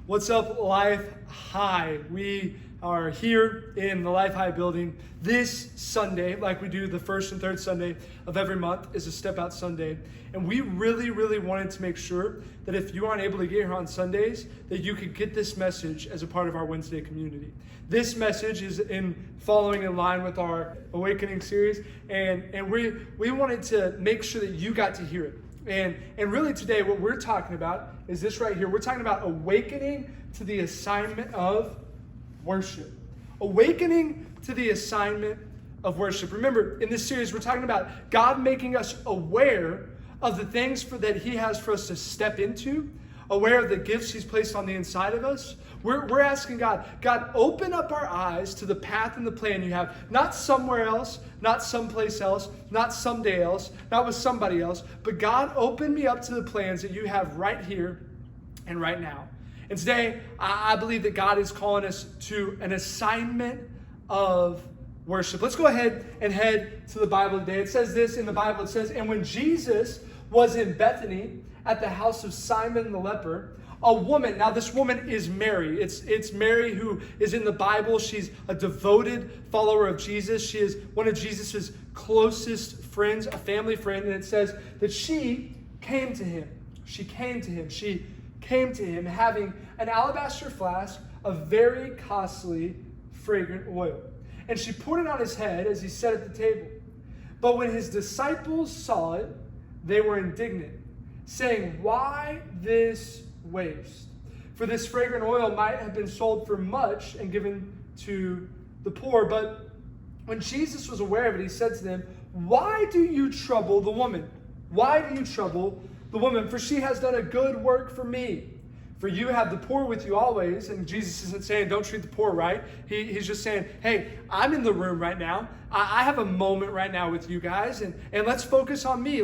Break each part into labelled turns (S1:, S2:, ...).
S1: What's up, Life High? We are here in the Life High building this Sunday, like we do the first and third Sunday of every month, is a Step Out Sunday. And we really wanted to make sure that if you aren't able to get here on Sundays, that you could get this message as a part of our Wednesday community. This message is following in line with our Awakening series, and we wanted to make sure that you got to hear it. And really today, what we're talking about is this right here. We're talking about awakening to the assignment of worship. Awakening to the assignment of worship. Remember, in this series, we're talking about God making us aware of the things that He has for us to step into, aware of the gifts He's placed on the inside of us. We're asking God, open up our eyes to the path and the plan you have, not somewhere else, not someplace else, not someday else, not with somebody else, but God, open me up to the plans that you have right here and right now. And today, I believe that God is calling us to an assignment of worship. Let's go ahead and head to the Bible today. It says this in the Bible. It says, "And when Jesus was in Bethany at the house of Simon the leper, a woman," now this woman is Mary. It's Mary who is in the Bible. She's a devoted follower of Jesus. She is one of Jesus's closest friends, a family friend. And it says that she came to him. She came to him having an alabaster flask of very costly, fragrant oil. And she poured it on his head as he sat at the table. But when his disciples saw it, they were indignant, saying, "Why this waste? For this fragrant oil might have been sold for much and given to the poor." But when Jesus was aware of it, he said to them, "Why do you trouble the woman? Why do you trouble the woman? For she has done a good work for me. For you have the poor with you always." And Jesus isn't saying don't treat the poor right. He's just saying, hey, I'm in the room right now. I have a moment right now with you guys, and let's focus on me.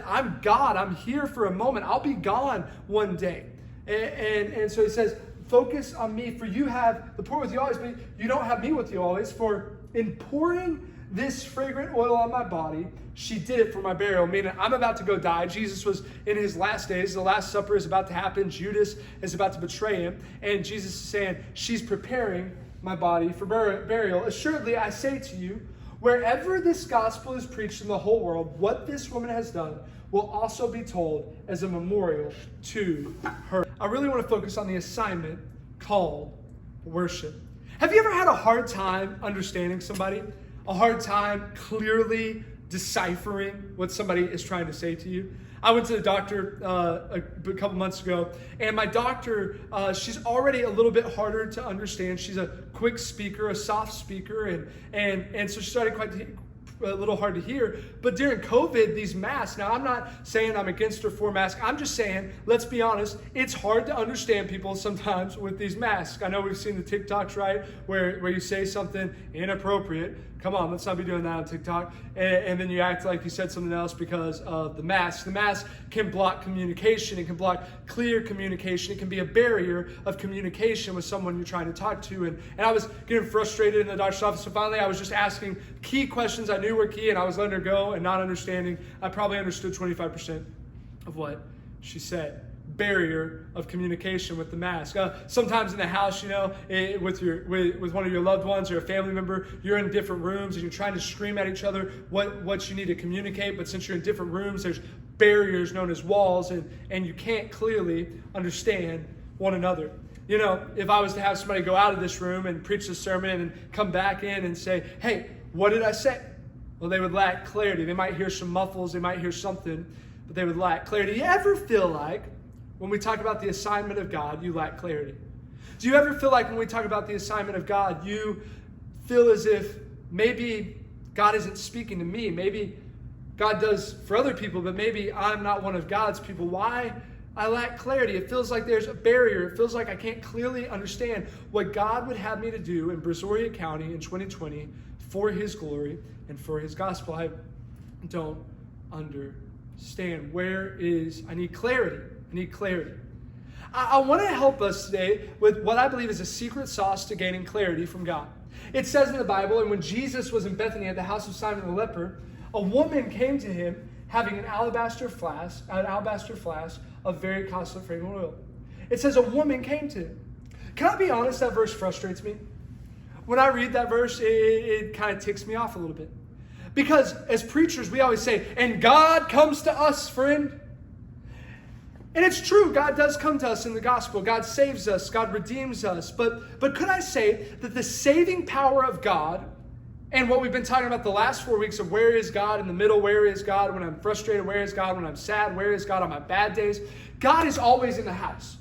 S1: I'm God. I'm here for a moment. I'll be gone one day. And so he says, focus on me, for you have the poor with you always, but you don't have me with you always. For in pouring this fragrant oil on my body, she did it for my burial, meaning I'm about to go die. Jesus was in his last days. The Last Supper is about to happen. Judas is about to betray him. And Jesus is saying, she's preparing my body for burial. Assuredly, I say to you, wherever this gospel is preached in the whole world, what this woman has done will also be told as a memorial to her. I really want to focus on the assignment called worship. Have you ever had a hard time understanding somebody? A hard time clearly deciphering what somebody is trying to say to you? I went to the doctor a couple months ago, and my doctor, she's already a little bit harder to understand. She's a quick speaker, a soft speaker, and so she started quite a little hard to hear. But during COVID, these masks, now I'm not saying I'm against or for masks. I'm just saying, let's be honest, it's hard to understand people sometimes with these masks. I know we've seen the TikToks, right, where you say something inappropriate. Come on, let's not be doing that on TikTok. And then you act like you said something else because of the mask. The mask can block communication. It can block clear communication. It can be a barrier of communication with someone you're trying to talk to. And I was getting frustrated in the doctor's office. So finally, I was just asking key questions I knew were key, and I was letting her go and not understanding. I probably understood 25% of what she said. Barrier of communication with the mask. Sometimes in the house, with one of your loved ones or a family member, you're in different rooms and you're trying to scream at each other what you need to communicate. But since you're in different rooms, there's barriers known as walls, and you can't clearly understand one another. You know, if I was to have somebody go out of this room and preach a sermon and come back in and say, "Hey, what did I say?" Well, they would lack clarity. They might hear some muffles, they might hear something, but they would lack clarity. You ever feel like when we talk about the assignment of God, you lack clarity? Do you ever feel like when we talk about the assignment of God, you feel as if maybe God isn't speaking to me? Maybe God does for other people, but maybe I'm not one of God's people. Why? I lack clarity. It feels like there's a barrier. It feels like I can't clearly understand what God would have me to do in Brazoria County in 2020 for His glory and for His gospel. I don't understand. I need clarity. I need clarity. I want to help us today with what I believe is a secret sauce to gaining clarity from God. It says in the Bible, and when Jesus was in Bethany at the house of Simon the leper, a woman came to him having an alabaster flask of very costly fragrant oil. It says a woman came to him. Can I be honest? That verse frustrates me. When I read that verse, it kind of ticks me off a little bit. Because as preachers, we always say, and God comes to us, friend. And it's true, God does come to us in the gospel. God saves us, God redeems us. But could I say that the saving power of God, and what we've been talking about the last 4 weeks of where is God in the middle, where is God when I'm frustrated, where is God when I'm sad, where is God on my bad days? God is always in the house.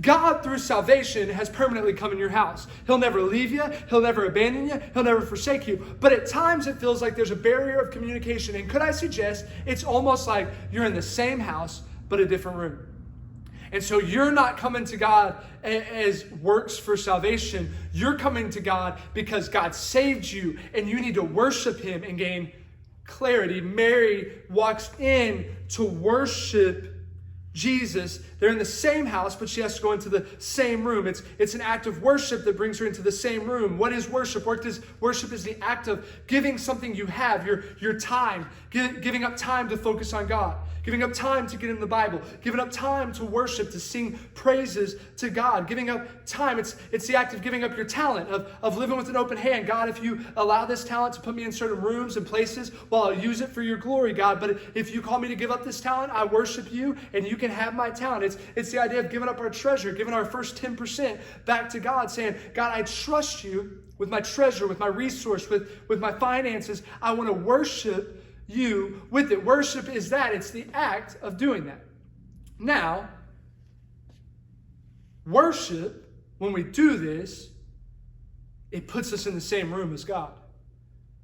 S1: God, through salvation, has permanently come in your house. He'll never leave you. He'll never abandon you. He'll never forsake you. But at times it feels like there's a barrier of communication. And could I suggest it's almost like you're in the same house, but a different room. And so you're not coming to God as works for salvation. You're coming to God because God saved you and you need to worship Him and gain clarity. Mary walks in to worship Jesus. They're in the same house, but she has to go into the same room. It's an act of worship that brings her into the same room. What is worship? Worship is the act of giving something you have, your time, giving up time to focus on God, giving up time to get in the Bible, giving up time to worship, to sing praises to God, giving up time. It's the act of giving up your talent, of living with an open hand. God, if you allow this talent to put me in certain rooms and places, well, I'll use it for your glory, God. But if you call me to give up this talent, I worship you and you can have my talent. It's the idea of giving up our treasure, giving our first 10% back to God, saying, God, I trust you with my treasure, with my resource, with my finances. I want to worship you with it. Worship is that. It's the act of doing that. Now, worship, when we do this, it puts us in the same room as God.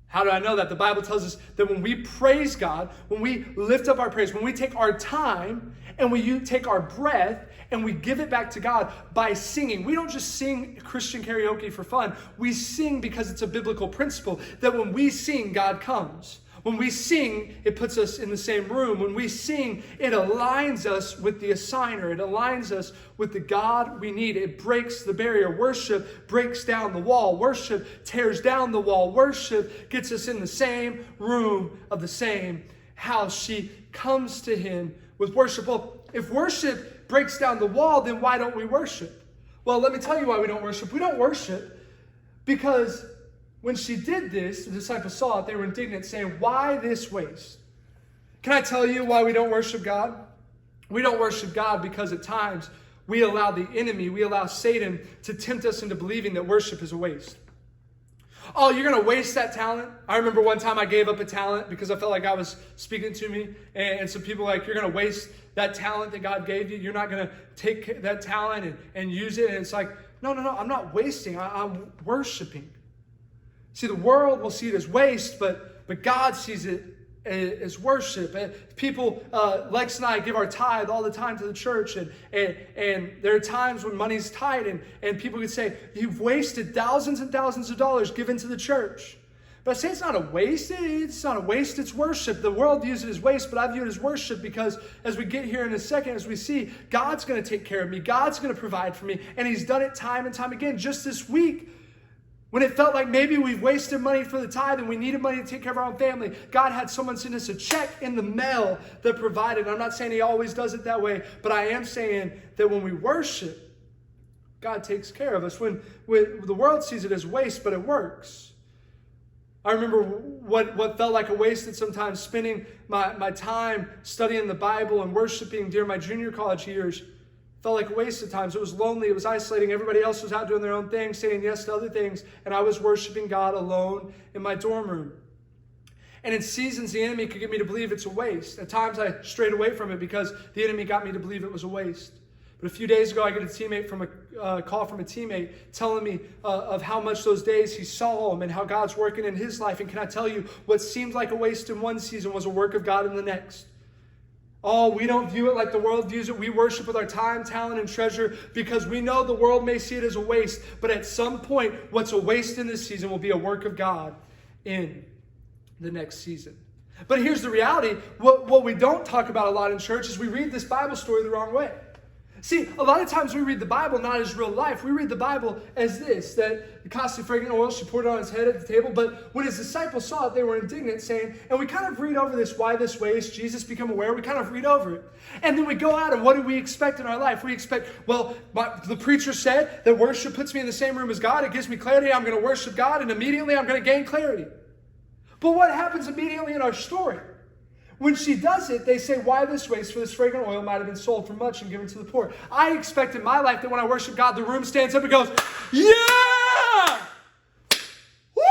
S1: How do I know that? The Bible tells us that when we praise God, when we lift up our praise, when we take our time and we take our breath and we give it back to God by singing. We don't just sing Christian karaoke for fun. We sing because it's a biblical principle that when we sing, God comes. When we sing, it puts us in the same room. When we sing, it aligns us with the assigner. It aligns us with the God we need. It breaks the barrier. Worship breaks down the wall. Worship tears down the wall. Worship gets us in the same room of the same house. She comes to him with worship. Well, if worship breaks down the wall, then why don't we worship? Well, let me tell you why we don't worship. We don't worship because when she did this, the disciples saw it, they were indignant, saying, why this waste? Can I tell you why we don't worship God? We don't worship God because at times we allow the enemy, we allow Satan to tempt us into believing that worship is a waste. Oh, you're going to waste that talent? I remember one time I gave up a talent because I felt like God was speaking to me. And some people were like, you're going to waste that talent that God gave you. You're not going to take that talent and use it. And it's like, no, I'm not wasting. I'm worshiping. See, the world will see it as waste, but God sees it as worship. People, Lex and I, give our tithe all the time to the church, and there are times when money's tight, and people could say, you've wasted thousands and thousands of dollars given to the church. But I say it's not a waste. It's not a waste, it's worship. The world views it as waste, but I view it as worship because as we get here in a second, as we see, God's going to take care of me. God's going to provide for me, and He's done it time and time again. Just this week, when it felt like maybe we've wasted money for the tithe and we needed money to take care of our own family, God had someone send us a check in the mail that provided. I'm not saying He always does it that way, but I am saying that when we worship, God takes care of us. When the world sees it as waste, but it works. I remember what felt like a waste at sometimes, spending my time studying the Bible and worshiping during my junior college years. Felt like a waste at times. It was lonely. It was isolating. Everybody else was out doing their own thing, saying yes to other things. And I was worshiping God alone in my dorm room. And in seasons, the enemy could get me to believe it's a waste. At times, I strayed away from it because the enemy got me to believe it was a waste. But a few days ago, I get a call from a teammate telling me of how much those days he saw him and how God's working in his life. And can I tell you, what seemed like a waste in one season was a work of God in the next. Oh, we don't view it like the world views it. We worship with our time, talent, and treasure because we know the world may see it as a waste. But at some point, what's a waste in this season will be a work of God in the next season. But here's the reality. What we don't talk about a lot in church is we read this Bible story the wrong way. See, a lot of times we read the Bible not as real life. We read the Bible as this, that the costly fragrant oil, she poured it on his head at the table. But when his disciples saw it, they were indignant, saying, and we kind of read over this, why this waste? Jesus become aware. We kind of read over it. And then we go out, and what do we expect in our life? We expect, well, the preacher said that worship puts me in the same room as God. It gives me clarity. I'm going to worship God, and immediately I'm going to gain clarity. But what happens immediately in our story? When she does it, they say, why this waste? For this fragrant oil might have been sold for much and given to the poor. I expect in my life that when I worship God, the room stands up and goes, yeah! Woo!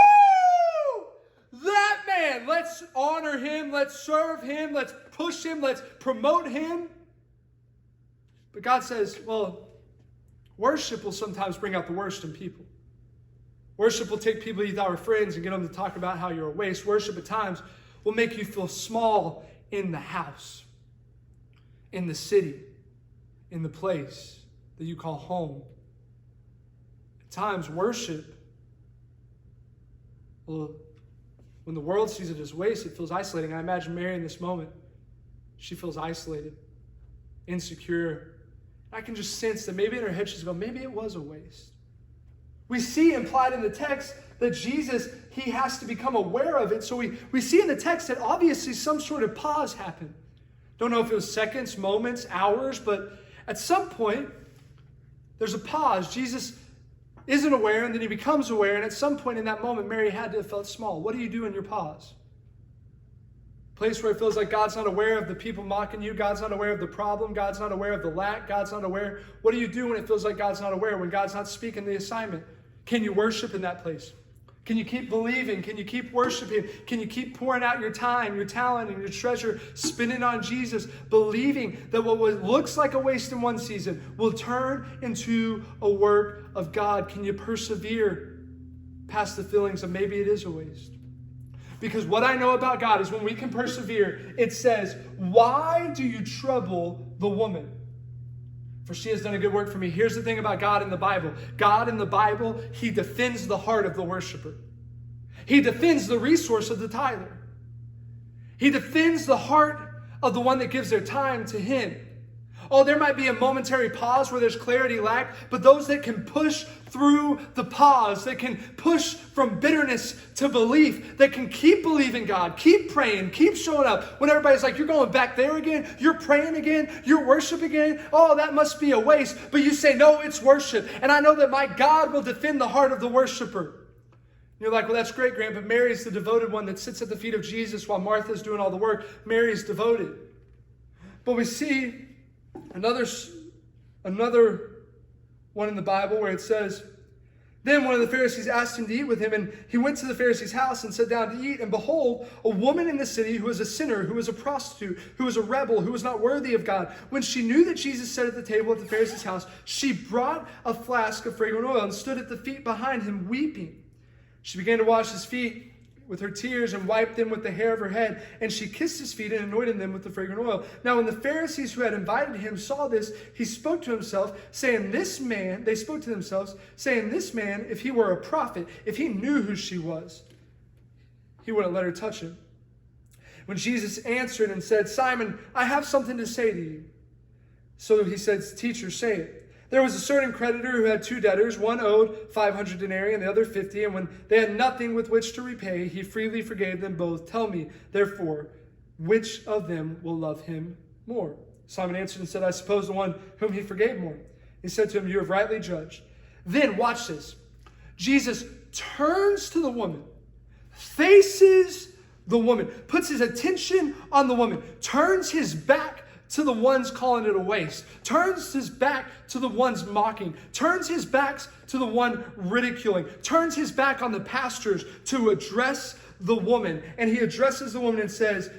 S1: That man, let's honor him, let's serve him, let's push him, let's promote him. But God says, well, worship will sometimes bring out the worst in people. Worship will take people you thought were friends and get them to talk about how you're a waste. Worship at times will make you feel small in the house, in the city, in the place that you call home. At times, worship, well, when the world sees it as waste, it feels isolating. I imagine Mary in this moment, she feels isolated, insecure. I can just sense that maybe in her head she's going, maybe it was a waste. We see implied in the text that Jesus, he has to become aware of it. So we see in the text that obviously some sort of pause happened. Don't know if it was seconds, moments, hours, but at some point, there's a pause. Jesus isn't aware, and then he becomes aware, and at some point in that moment, Mary had to have felt small. What do you do in your pause? Place where it feels like God's not aware of the people mocking you, God's not aware of the problem, God's not aware of the lack, God's not aware. What do you do when it feels like God's not aware, when God's not speaking the assignment? Can you worship in that place? Can you keep believing? Can you keep worshiping? Can you keep pouring out your time, your talent, and your treasure, spinning on Jesus, believing that what looks like a waste in one season will turn into a work of God? Can you persevere past the feelings of maybe it is a waste? Because what I know about God is when we can persevere, it says, why do you trouble the woman? For she has done a good work for me. Here's the thing about God in the Bible. God in the Bible, he defends the heart of the worshiper. He defends the resource of the tither. He defends the heart of the one that gives their time to him. Oh, there might be a momentary pause where there's clarity lacked, but those that can push through the pause, that can push from bitterness to belief, that can keep believing God, keep praying, keep showing up. When everybody's like, you're going back there again, you're praying again, you're worshiping again, oh, that must be a waste. But you say, no, it's worship. And I know that my God will defend the heart of the worshiper. You're like, well, that's great, Grant, but Mary's the devoted one that sits at the feet of Jesus while Martha's doing all the work. Mary's devoted. But we see another one in the Bible where it says, then one of the Pharisees asked him to eat with him, and he went to the Pharisee's house and sat down to eat. And behold, a woman in the city who was a sinner, who was a prostitute, who was a rebel, who was not worthy of God. When she knew that Jesus sat at the table at the Pharisee's house, she brought a flask of fragrant oil and stood at the feet behind him, weeping. She began to wash his feet with her tears and wiped them with the hair of her head. And she kissed his feet and anointed them with the fragrant oil. Now when the Pharisees who had invited him saw this, they spoke to themselves, saying, this man, if he were a prophet, if he knew who she was, he wouldn't let her touch him. When Jesus answered and said, Simon, I have something to say to you. So he said, teacher, say it. There was a certain creditor who had two debtors. One owed 500 denarii and the other 50. And when they had nothing with which to repay, he freely forgave them both. Tell me, therefore, which of them will love him more? Simon answered and said, I suppose the one whom he forgave more. He said to him, you have rightly judged. Then, watch this. Jesus turns to the woman, faces the woman, puts his attention on the woman, turns his back to the ones calling it a waste, turns his back to the ones mocking, turns his back to the one ridiculing, turns his back on the pastors to address the woman. And he addresses the woman and says,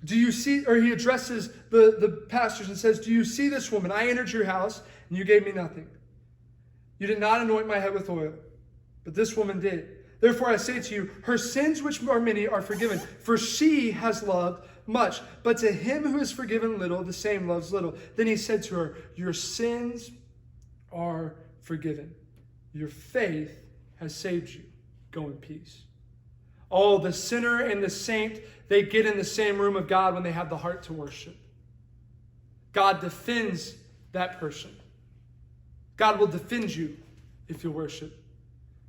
S1: do you see, or he addresses the pastors and says, do you see this woman? I entered your house and you gave me nothing. You did not anoint my head with oil, but this woman did. Therefore I say to you, her sins which are many are forgiven, for she has loved much. But to him who is forgiven little, the same loves little. Then he said to her, your sins are forgiven. Your faith has saved you. Go in peace. Oh, the sinner and the saint, they get in the same room of God when they have the heart to worship. God defends that person. God will defend you if you worship.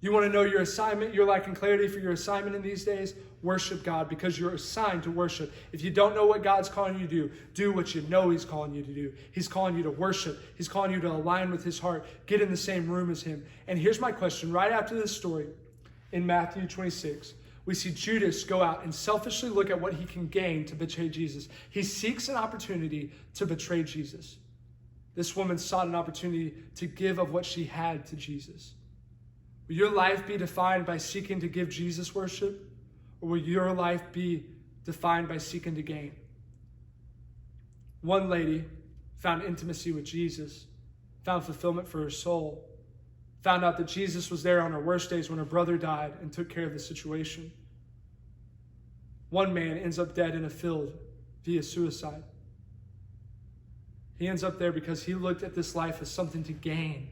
S1: You want to know your assignment? You're lacking clarity for your assignment in these days? Worship God, because you're assigned to worship. If you don't know what God's calling you to do what you know He's calling you to do. He's calling you to worship. He's calling you to align with His heart. Get in the same room as Him. And here's my question. Right after this story, in Matthew 26, we see Judas go out and selfishly look at what he can gain to betray Jesus. He seeks an opportunity to betray Jesus. This woman sought an opportunity to give of what she had to Jesus. Will your life be defined by seeking to give Jesus worship? Or will your life be defined by seeking to gain? One lady found intimacy with Jesus, found fulfillment for her soul, found out that Jesus was there on her worst days when her brother died and took care of the situation. One man ends up dead in a field via suicide. He ends up there because he looked at this life as something to gain.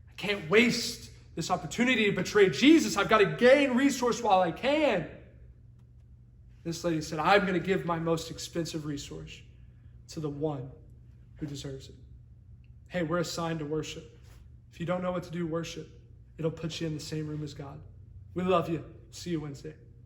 S1: I can't waste this opportunity to betray Jesus. I've got to gain resource while I can. This lady said, I'm going to give my most expensive resource to the one who deserves it. Hey, we're assigned to worship. If you don't know what to do, worship. It'll put you in the same room as God. We love you. See you Wednesday.